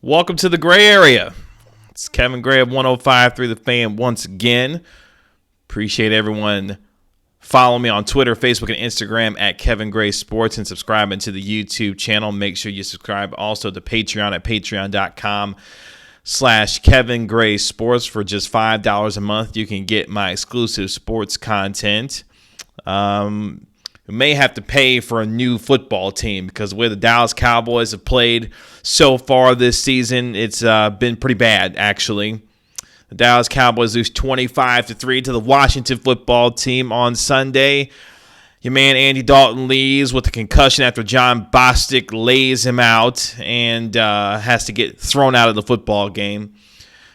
Welcome to the gray area. It's Kevin Gray of 105.3 The Fan once again. Appreciate everyone following me on Twitter, Facebook, and Instagram at Kevin Gray Sports and subscribing to the YouTube channel. Make sure you subscribe also to Patreon at patreon.com/Kevin Gray Sports. For just $5 a month, you can get my exclusive sports content. We may have to pay for a new football team because the way the Dallas Cowboys have played so far this season, it's been pretty bad, actually. The Dallas Cowboys lose 25-3 to the Washington football team on Sunday. Your man Andy Dalton leaves with a concussion after John Bostic lays him out and has to get thrown out of the football game.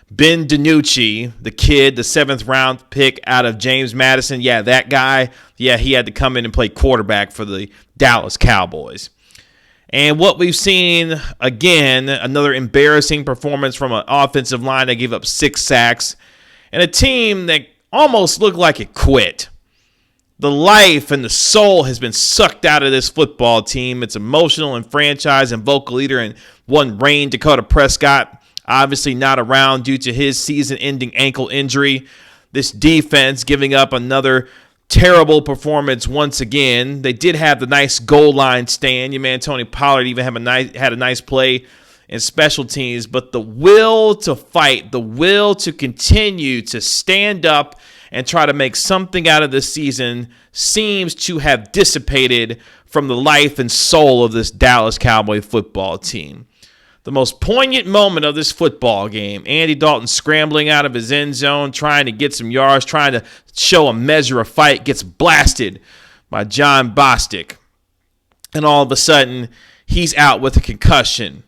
Ben DiNucci, the kid, the 7th-round pick out of James Madison, that guy, he had to come in and play quarterback for the Dallas Cowboys. And what we've seen, again, another embarrassing performance from an offensive line that gave up 6 sacks, and a team that almost looked like it quit. The life and the soul has been sucked out of this football team. Its emotional and franchise and vocal leader and one Rain Dakota Prescott, obviously not around due to his season-ending ankle injury. This defense giving up another terrible performance once again. They did have the nice goal line stand. Your man Tony Pollard even had a nice play in special teams. But the will to fight, the will to continue to stand up and try to make something out of this season seems to have dissipated from the life and soul of this Dallas Cowboy football team. The most poignant moment of this football game, Andy Dalton scrambling out of his end zone, trying to get some yards, trying to show a measure of fight, gets blasted by John Bostic. And all of a sudden, he's out with a concussion.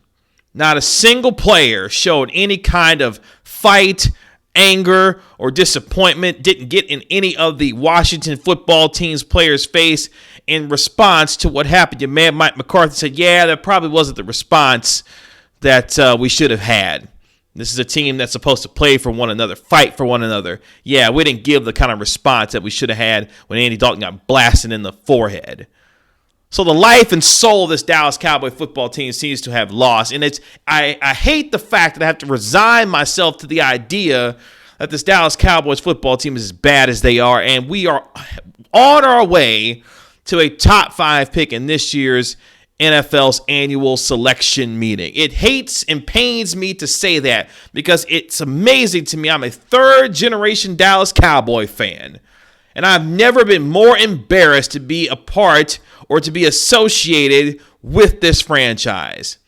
Not a single player showed any kind of fight, anger, or disappointment, didn't get in any of the Washington football team's players' face in response to what happened. Your man Mike McCarthy said, that probably wasn't the response that we should have had. This is a team that's supposed to play for one another, fight for one another. We didn't give the kind of response that we should have had when Andy Dalton got blasted in the forehead. So the life and soul of this Dallas Cowboy football team seems to have lost. And I hate the fact that I have to resign myself to the idea that this Dallas Cowboys football team is as bad as they are. And we are on our way to a top 5 pick in this year's NFL's annual selection meeting. It hates and pains me to say that because it's amazing to me. I'm a 3rd-generation Dallas Cowboy fan, and I've never been more embarrassed to be a part or to be associated with this franchise.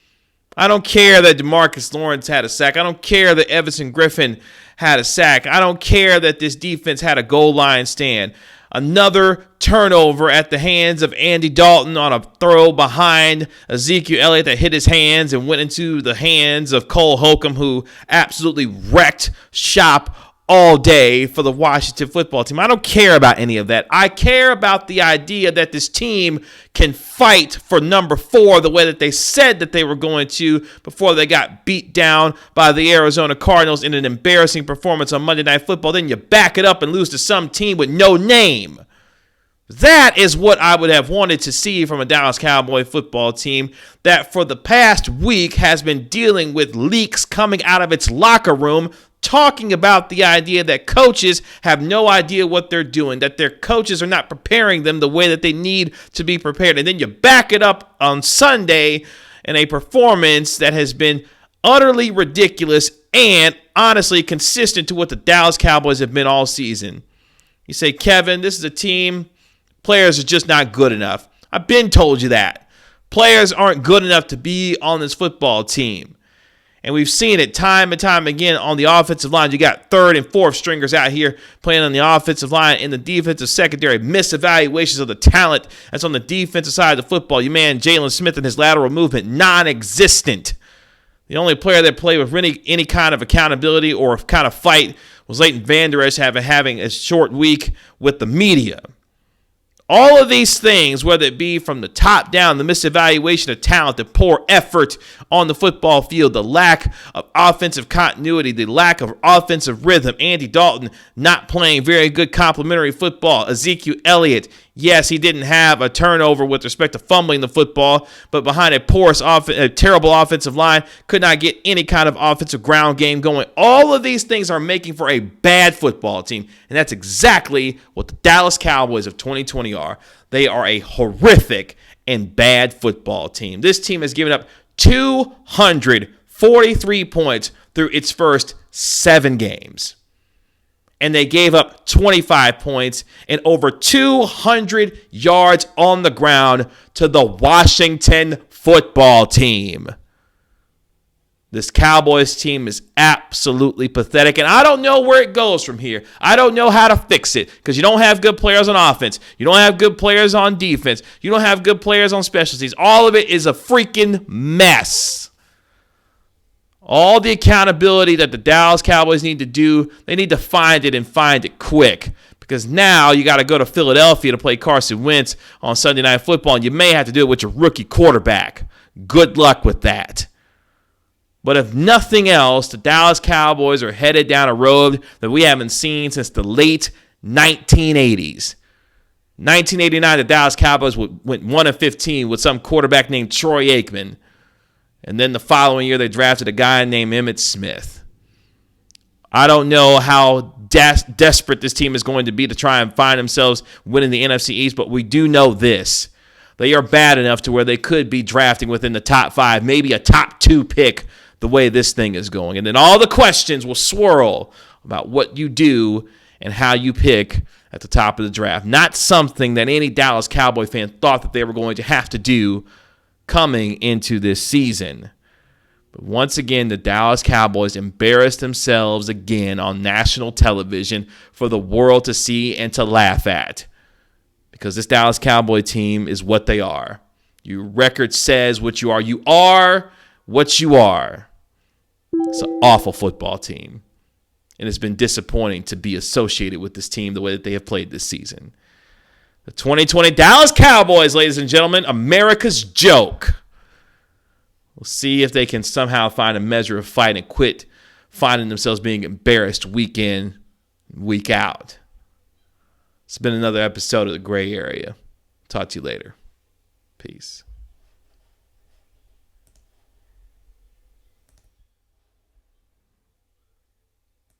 I don't care that DeMarcus Lawrence had a sack. I don't care that Everson Griffin had a sack. I don't care that this defense had a goal line stand. Another turnover at the hands of Andy Dalton on a throw behind Ezekiel Elliott that hit his hands and went into the hands of Cole Holcomb, who absolutely wrecked shop all day for the Washington football team. I don't care about any of that. I care about the idea that this team can fight for number 4 the way that they said that they were going to before they got beat down by the Arizona Cardinals in an embarrassing performance on Monday Night Football. Then you back it up and lose to some team with no name. That is what I would have wanted to see from a Dallas Cowboy football team that for the past week has been dealing with leaks coming out of its locker room, talking about the idea that coaches have no idea what they're doing, that their coaches are not preparing them the way that they need to be prepared. And then you back it up on Sunday in a performance that has been utterly ridiculous and honestly consistent to what the Dallas Cowboys have been all season. You say, Kevin, this is a team, players are just not good enough. I've been told you that. Players aren't good enough to be on this football team. And we've seen it time and time again on the offensive line. You got 3rd and 4th stringers out here playing on the offensive line. In the defensive secondary, misevaluations of the talent that's on the defensive side of the football. Your man Jalen Smith and his lateral movement, non-existent. The only player that played with any kind of accountability or kind of fight was Leighton Vander Esch having a short week with the media. All of these things, whether it be from the top down, the misevaluation of talent, the poor effort on the football field, the lack of offensive continuity, the lack of offensive rhythm, Andy Dalton not playing very good complementary football, Ezekiel Elliott, yes, he didn't have a turnover with respect to fumbling the football, but behind a terrible offensive line, could not get any kind of offensive ground game going. All of these things are making for a bad football team, and that's exactly what the Dallas Cowboys of 2020 are. They are a horrific and bad football team. This team has given up 243 points through its first 7 games. And they gave up 25 points and over 200 yards on the ground to the Washington football team. This Cowboys team is absolutely pathetic, and I don't know where it goes from here. I don't know how to fix it because you don't have good players on offense. You don't have good players on defense. You don't have good players on specialties. All of it is a freaking mess. All the accountability that the Dallas Cowboys need to do, they need to find it and find it quick. Because now you got to go to Philadelphia to play Carson Wentz on Sunday Night Football, and you may have to do it with your rookie quarterback. Good luck with that. But if nothing else, the Dallas Cowboys are headed down a road that we haven't seen since the late 1980s. 1989, the Dallas Cowboys went 1-15 with some quarterback named Troy Aikman. And then the following year, they drafted a guy named Emmitt Smith. I don't know how desperate this team is going to be to try and find themselves winning the NFC East, but we do know this. They are bad enough to where they could be drafting within the top 5, maybe a top 2 pick the way this thing is going. And then all the questions will swirl about what you do and how you pick at the top of the draft. Not something that any Dallas Cowboy fan thought that they were going to have to do coming into this season. But once again, the Dallas Cowboys embarrassed themselves again on national television for the world to see and to laugh at. Because this Dallas Cowboy team is what they are. Your record says what you are. You are what you are. It's an awful football team. And it's been disappointing to be associated with this team the way that they have played this season. The 2020 Dallas Cowboys, ladies and gentlemen, America's joke. We'll see if they can somehow find a measure of fight and quit finding themselves being embarrassed week in, week out. It's been another episode of The Gray Area. Talk to you later. Peace.